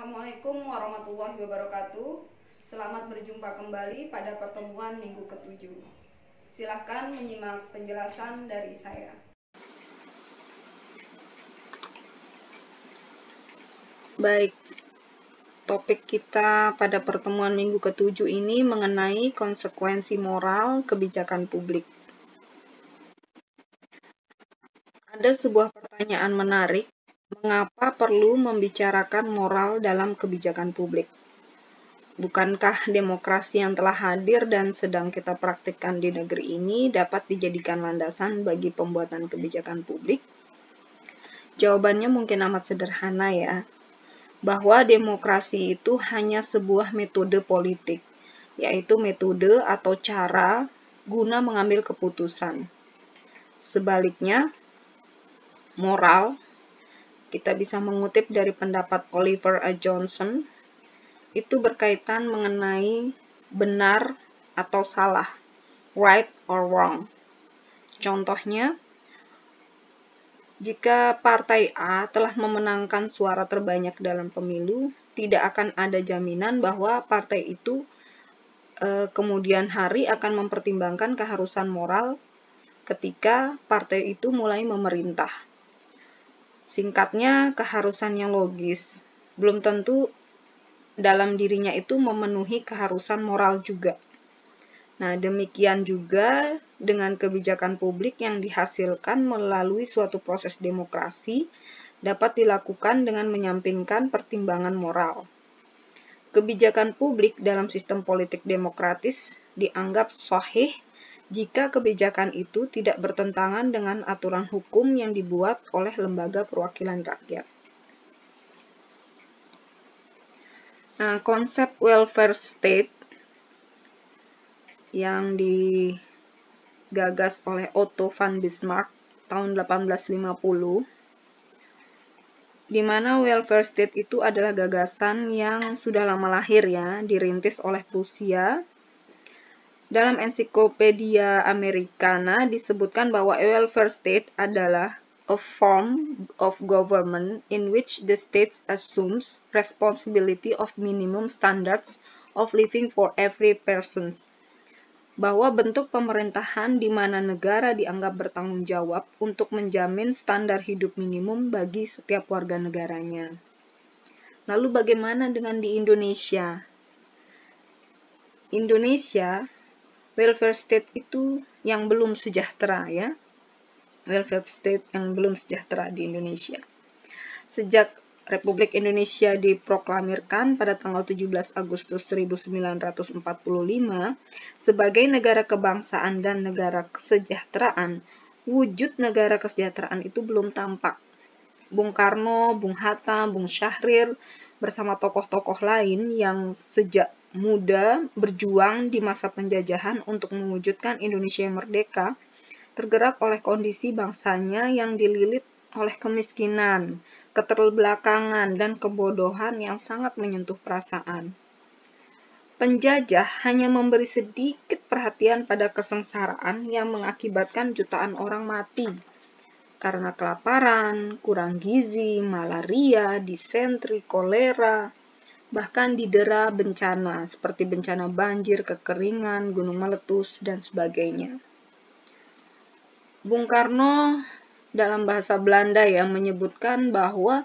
Assalamualaikum warahmatullahi wabarakatuh. Selamat berjumpa kembali pada pertemuan minggu ke-7. Silahkan menyimak penjelasan dari saya. Baik, topik kita pada pertemuan minggu ke-7 ini mengenai konsekuensi moral kebijakan publik. Ada sebuah pertanyaan menarik, mengapa perlu membicarakan moral dalam kebijakan publik? Bukankah demokrasi yang telah hadir dan sedang kita praktikkan di negeri ini dapat dijadikan landasan bagi pembuatan kebijakan publik? Jawabannya mungkin amat sederhana ya, bahwa demokrasi itu hanya sebuah metode politik, yaitu metode atau cara guna mengambil keputusan. Sebaliknya, moral, kita bisa mengutip dari pendapat Oliver A. Johnson, itu berkaitan mengenai benar atau salah, right or wrong. Contohnya, jika Partai A telah memenangkan suara terbanyak dalam pemilu, tidak akan ada jaminan bahwa partai itu kemudian hari akan mempertimbangkan keharusan moral ketika partai itu mulai memerintah. Singkatnya, keharusan yang logis belum tentu dalam dirinya itu memenuhi keharusan moral juga. Nah, demikian juga dengan kebijakan publik yang dihasilkan melalui suatu proses demokrasi dapat dilakukan dengan menyampingkan pertimbangan moral. Kebijakan publik dalam sistem politik demokratis dianggap sahih jika kebijakan itu tidak bertentangan dengan aturan hukum yang dibuat oleh lembaga perwakilan rakyat. Nah, konsep welfare state yang digagas oleh Otto von Bismarck tahun 1850, di mana welfare state itu adalah gagasan yang sudah lama lahir ya, dirintis oleh Prusia. Dalam ensiklopedia Americana disebutkan bahwa welfare state adalah a form of government in which the state assumes responsibility of minimum standards of living for every person. Bahwa bentuk pemerintahan di mana negara dianggap bertanggung jawab untuk menjamin standar hidup minimum bagi setiap warga negaranya. Lalu bagaimana dengan di Indonesia? Indonesia, welfare state itu yang belum sejahtera ya. Welfare state yang belum sejahtera di Indonesia. Sejak Republik Indonesia diproklamirkan pada tanggal 17 Agustus 1945 sebagai negara kebangsaan dan negara kesejahteraan, wujud negara kesejahteraan itu belum tampak. Bung Karno, Bung Hatta, Bung Syahrir, bersama tokoh-tokoh lain yang sejak muda berjuang di masa penjajahan untuk mewujudkan Indonesia yang merdeka, tergerak oleh kondisi bangsanya yang dililit oleh kemiskinan, keterbelakangan, dan kebodohan yang sangat menyentuh perasaan. Penjajah hanya memberi sedikit perhatian pada kesengsaraan yang mengakibatkan jutaan orang mati karena kelaparan, kurang gizi, malaria, disentri, kolera, bahkan didera bencana seperti bencana banjir, kekeringan, gunung meletus, dan sebagainya. Bung Karno dalam bahasa Belanda yang menyebutkan bahwa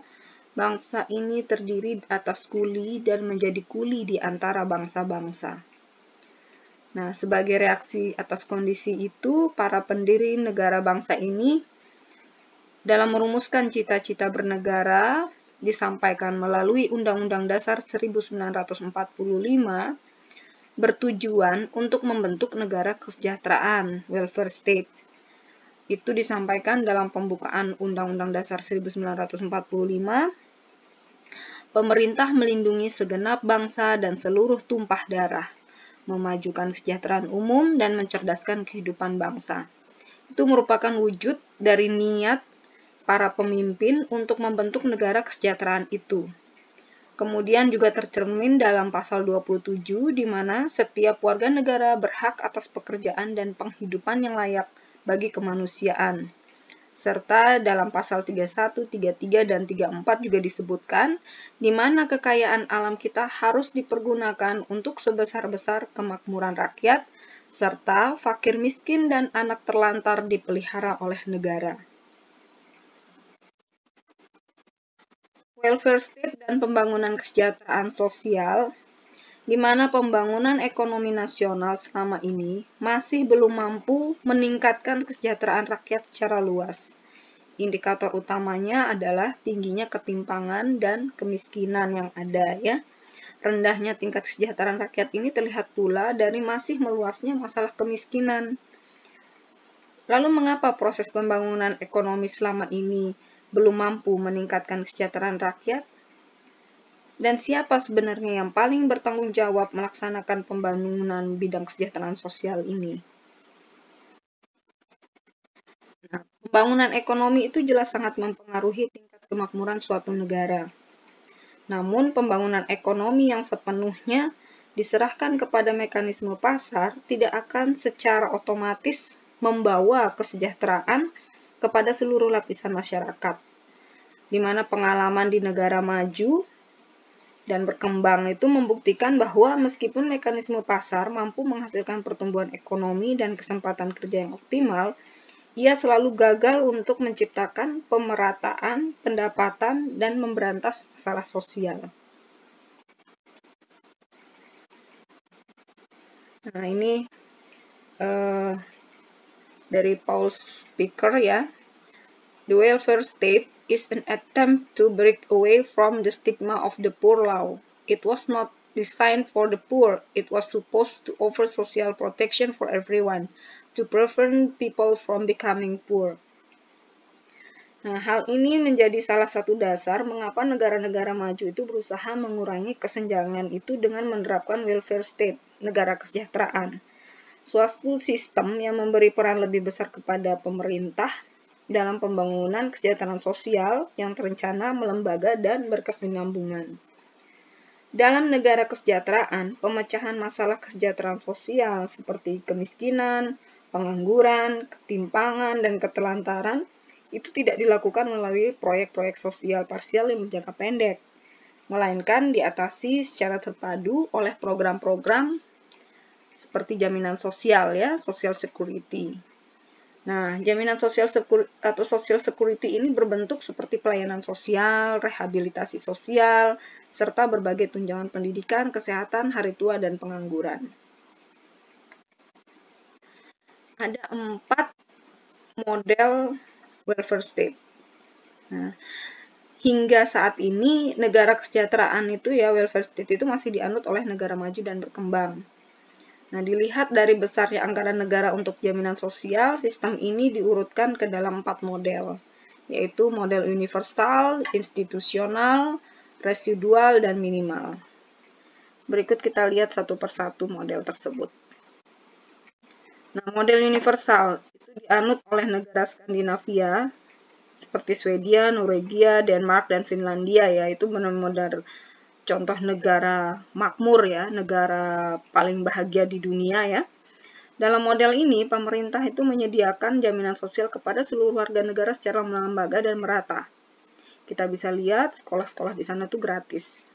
bangsa ini terdiri atas kuli dan menjadi kuli di antara bangsa-bangsa. Nah, sebagai reaksi atas kondisi itu, para pendiri negara bangsa ini dalam merumuskan cita-cita bernegara disampaikan melalui Undang-Undang Dasar 1945 bertujuan untuk membentuk negara kesejahteraan, welfare state. Itu disampaikan dalam pembukaan Undang-Undang Dasar 1945. Pemerintah melindungi segenap bangsa dan seluruh tumpah darah, memajukan kesejahteraan umum dan mencerdaskan kehidupan bangsa. Itu merupakan wujud dari niat para pemimpin untuk membentuk negara kesejahteraan itu. Kemudian juga tercermin dalam pasal 27 di mana setiap warga negara berhak atas pekerjaan dan penghidupan yang layak bagi kemanusiaan. Serta dalam pasal 31, 33, dan 34 juga disebutkan di mana kekayaan alam kita harus dipergunakan untuk sebesar-besar kemakmuran rakyat, serta fakir miskin dan anak terlantar dipelihara oleh negara. Welfare state dan pembangunan kesejahteraan sosial, di mana pembangunan ekonomi nasional selama ini masih belum mampu meningkatkan kesejahteraan rakyat secara luas. Indikator utamanya adalah tingginya ketimpangan dan kemiskinan yang ada ya. Rendahnya tingkat kesejahteraan rakyat ini terlihat pula dari masih meluasnya masalah kemiskinan. Lalu mengapa proses pembangunan ekonomi selama ini belum mampu meningkatkan kesejahteraan rakyat? Dan siapa sebenarnya yang paling bertanggung jawab melaksanakan pembangunan bidang kesejahteraan sosial ini? Nah, pembangunan ekonomi itu jelas sangat mempengaruhi tingkat kemakmuran suatu negara. Namun, pembangunan ekonomi yang sepenuhnya diserahkan kepada mekanisme pasar tidak akan secara otomatis membawa kesejahteraan kepada seluruh lapisan masyarakat, di mana pengalaman di negara maju dan berkembang itu membuktikan bahwa meskipun mekanisme pasar mampu menghasilkan pertumbuhan ekonomi dan kesempatan kerja yang optimal, ia selalu gagal untuk menciptakan pemerataan pendapatan dan memberantas masalah sosial. Nah, ini dari Paul Speaker ya. The welfare state is an attempt to break away from the stigma of the poor law. It was not designed for the poor. It was supposed to offer social protection for everyone, to prevent people from becoming poor. Nah, hal ini menjadi salah satu dasar mengapa negara-negara maju itu berusaha mengurangi kesenjangan itu dengan menerapkan welfare state, negara kesejahteraan. Suatu sistem yang memberi peran lebih besar kepada pemerintah dalam pembangunan kesejahteraan sosial yang terencana, melembaga, dan berkesinambungan. Dalam negara kesejahteraan, pemecahan masalah kesejahteraan sosial seperti kemiskinan, pengangguran, ketimpangan, dan keterlantaran itu tidak dilakukan melalui proyek-proyek sosial parsial yang berjangka pendek, melainkan diatasi secara terpadu oleh program-program seperti jaminan sosial ya, social security. Nah, jaminan sosial atau social security ini berbentuk seperti pelayanan sosial, rehabilitasi sosial, serta berbagai tunjangan pendidikan, kesehatan, hari tua, dan pengangguran. Ada 4 model welfare state. Nah, hingga saat ini negara kesejahteraan itu ya, welfare state itu masih dianut oleh negara maju dan berkembang. Nah, dilihat dari besarnya anggaran negara untuk jaminan sosial, sistem ini diurutkan ke dalam 4 model, yaitu model universal, institusional, residual, dan minimal. Berikut kita lihat satu persatu model tersebut. Nah, model universal itu dianut oleh negara Skandinavia, seperti Swedia, Norwegia, Denmark, dan Finlandia ya, itu benar-benar contoh negara makmur ya, negara paling bahagia di dunia ya. Dalam model ini, pemerintah itu menyediakan jaminan sosial kepada seluruh warga negara secara melembaga dan merata. Kita bisa lihat sekolah-sekolah di sana tuh gratis.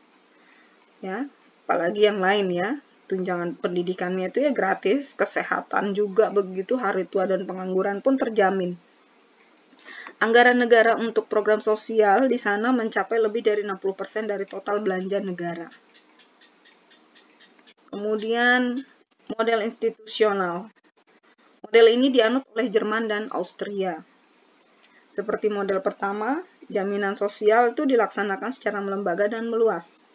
Ya, apalagi yang lain ya, tunjangan pendidikannya itu ya gratis, kesehatan juga begitu, hari tua dan pengangguran pun terjamin. Anggaran negara untuk program sosial di sana mencapai lebih dari 60% dari total belanja negara. Kemudian, model institusional. Model ini dianut oleh Jerman dan Austria. Seperti model pertama, jaminan sosial itu dilaksanakan secara melembaga dan meluas.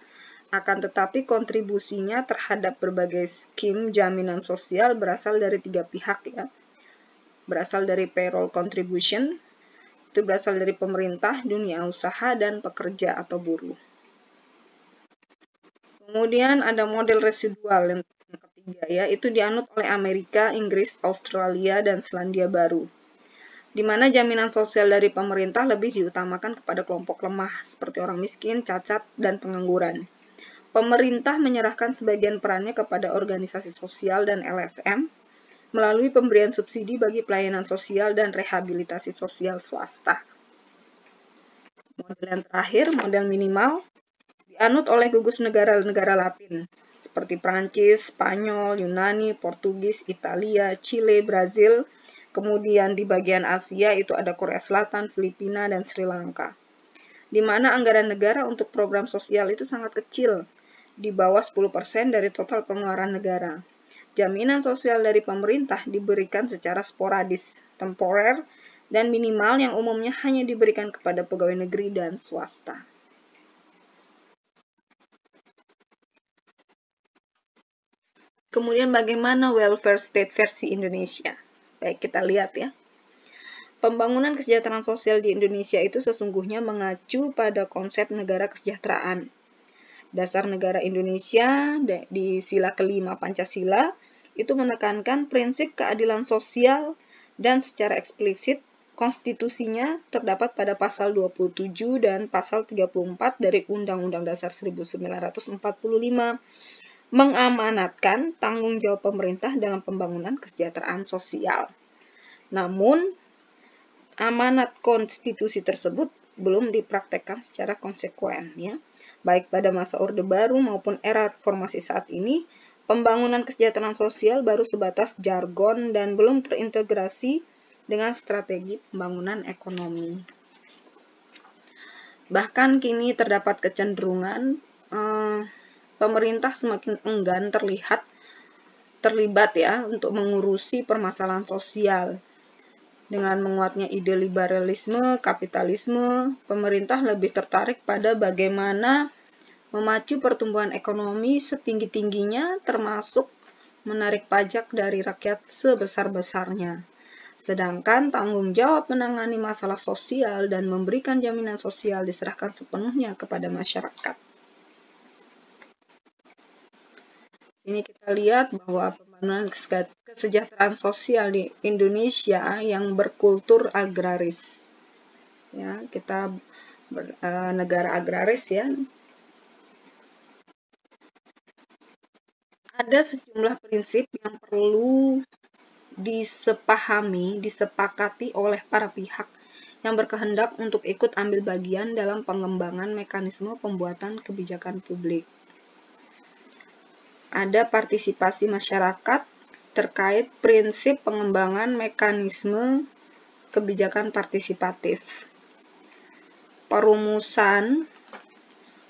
Akan tetapi kontribusinya terhadap berbagai skim jaminan sosial berasal dari 3 pihak ya. Berasal dari payroll contribution, itu berasal dari pemerintah, dunia usaha, dan pekerja atau buruh. Kemudian ada model residual yang ketiga ya, itu dianut oleh Amerika, Inggris, Australia, dan Selandia Baru, di mana jaminan sosial dari pemerintah lebih diutamakan kepada kelompok lemah seperti orang miskin, cacat, dan pengangguran. Pemerintah menyerahkan sebagian perannya kepada organisasi sosial dan LSM, melalui pemberian subsidi bagi pelayanan sosial dan rehabilitasi sosial swasta. Model yang terakhir, model minimal, dianut oleh gugus negara-negara Latin, seperti Prancis, Spanyol, Yunani, Portugis, Italia, Chile, Brazil. Kemudian di bagian Asia itu ada Korea Selatan, Filipina, dan Sri Lanka. Di mana anggaran negara untuk program sosial itu sangat kecil, di bawah 10% dari total pengeluaran negara. Jaminan sosial dari pemerintah diberikan secara sporadis, temporer, dan minimal yang umumnya hanya diberikan kepada pegawai negeri dan swasta. Kemudian bagaimana welfare state versi Indonesia? Baik, kita lihat ya. Pembangunan kesejahteraan sosial di Indonesia itu sesungguhnya mengacu pada konsep negara kesejahteraan. Dasar negara Indonesia di sila kelima Pancasila itu menekankan prinsip keadilan sosial dan secara eksplisit konstitusinya terdapat pada pasal 27 dan pasal 34 dari Undang-Undang Dasar 1945 mengamanatkan tanggung jawab pemerintah dalam pembangunan kesejahteraan sosial. Namun, amanat konstitusi tersebut belum dipraktekkan secara konsekuen, ya. Baik pada masa Orde Baru maupun era reformasi saat ini, pembangunan kesejahteraan sosial baru sebatas jargon dan belum terintegrasi dengan strategi pembangunan ekonomi. Bahkan kini terdapat kecenderungan pemerintah semakin enggan terlibat ya untuk mengurusi permasalahan sosial. Dengan menguatnya ide liberalisme, kapitalisme, pemerintah lebih tertarik pada bagaimana memacu pertumbuhan ekonomi setinggi-tingginya, termasuk menarik pajak dari rakyat sebesar-besarnya. Sedangkan tanggung jawab menangani masalah sosial dan memberikan jaminan sosial diserahkan sepenuhnya kepada masyarakat. Ini kita lihat bahwa pembangunan kesejahteraan sosial di Indonesia yang berkultur agraris. Ya, kita negara agraris ya. Ada sejumlah prinsip yang perlu disepakati oleh para pihak yang berkehendak untuk ikut ambil bagian dalam pengembangan mekanisme pembuatan kebijakan publik. Ada partisipasi masyarakat terkait prinsip pengembangan mekanisme kebijakan partisipatif. Perumusan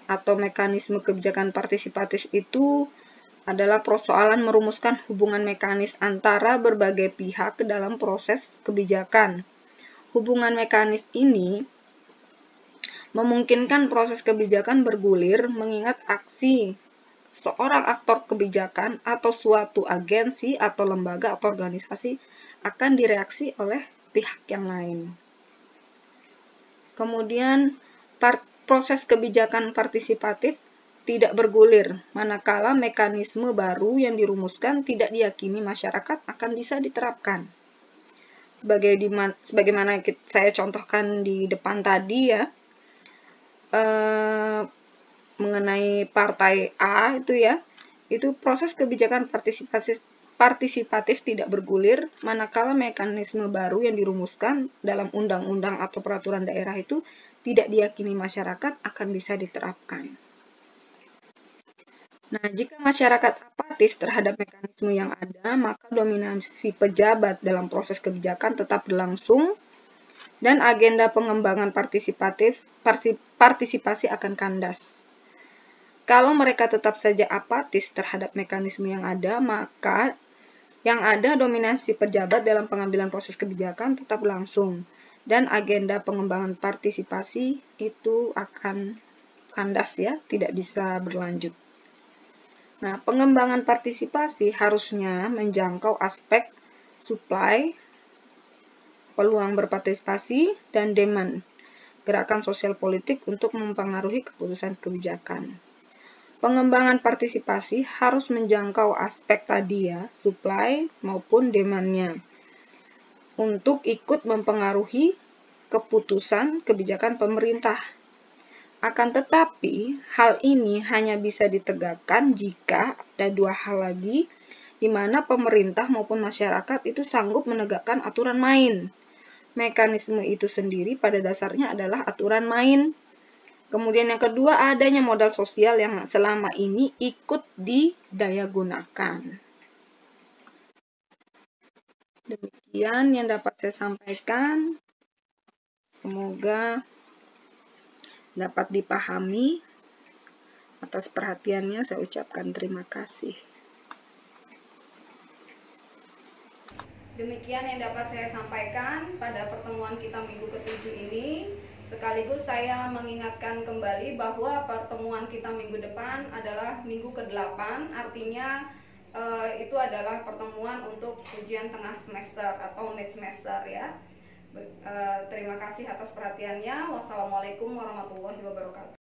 atau mekanisme kebijakan partisipatif itu adalah persoalan merumuskan hubungan mekanis antara berbagai pihak dalam proses kebijakan. Hubungan mekanis ini memungkinkan proses kebijakan bergulir mengingat aksi seorang aktor kebijakan atau suatu agensi atau lembaga atau organisasi akan direaksi oleh pihak yang lain. Kemudian proses kebijakan partisipatif tidak bergulir, manakala mekanisme baru yang dirumuskan tidak diyakini masyarakat akan bisa diterapkan. Sebagaimana saya contohkan di depan tadi ya, mengenai partai A itu ya, itu proses kebijakan partisipatif tidak bergulir, manakala mekanisme baru yang dirumuskan dalam undang-undang atau peraturan daerah itu tidak diyakini masyarakat akan bisa diterapkan. Nah, jika masyarakat apatis terhadap mekanisme yang ada, maka dominasi pejabat dalam proses kebijakan tetap berlangsung dan agenda pengembangan partisipasi akan kandas. Kalau mereka tetap saja apatis terhadap mekanisme yang ada, maka yang ada dominasi pejabat dalam pengambilan proses kebijakan tetap berlangsung dan agenda pengembangan partisipasi itu akan kandas ya, tidak bisa berlanjut. Nah, pengembangan partisipasi harusnya menjangkau aspek supply, peluang berpartisipasi, dan demand, gerakan sosial politik untuk mempengaruhi keputusan kebijakan. Pengembangan partisipasi harus menjangkau aspek tadi ya, supply maupun demand-nya, untuk ikut mempengaruhi keputusan kebijakan pemerintah. Akan tetapi, hal ini hanya bisa ditegakkan jika ada dua hal lagi, di mana pemerintah maupun masyarakat itu sanggup menegakkan aturan main. Mekanisme itu sendiri pada dasarnya adalah aturan main. Kemudian yang kedua, adanya modal sosial yang selama ini ikut didayagunakan. Demikian yang dapat saya sampaikan. Semoga dapat dipahami. Atas perhatiannya saya ucapkan terima kasih. Demikian yang dapat saya sampaikan pada pertemuan kita minggu ke-7 ini. Sekaligus saya mengingatkan kembali bahwa pertemuan kita minggu depan adalah minggu ke-8, artinya itu adalah pertemuan untuk ujian tengah semester atau mid semester ya. Terima kasih atas perhatiannya. Wassalamualaikum warahmatullahi wabarakatuh.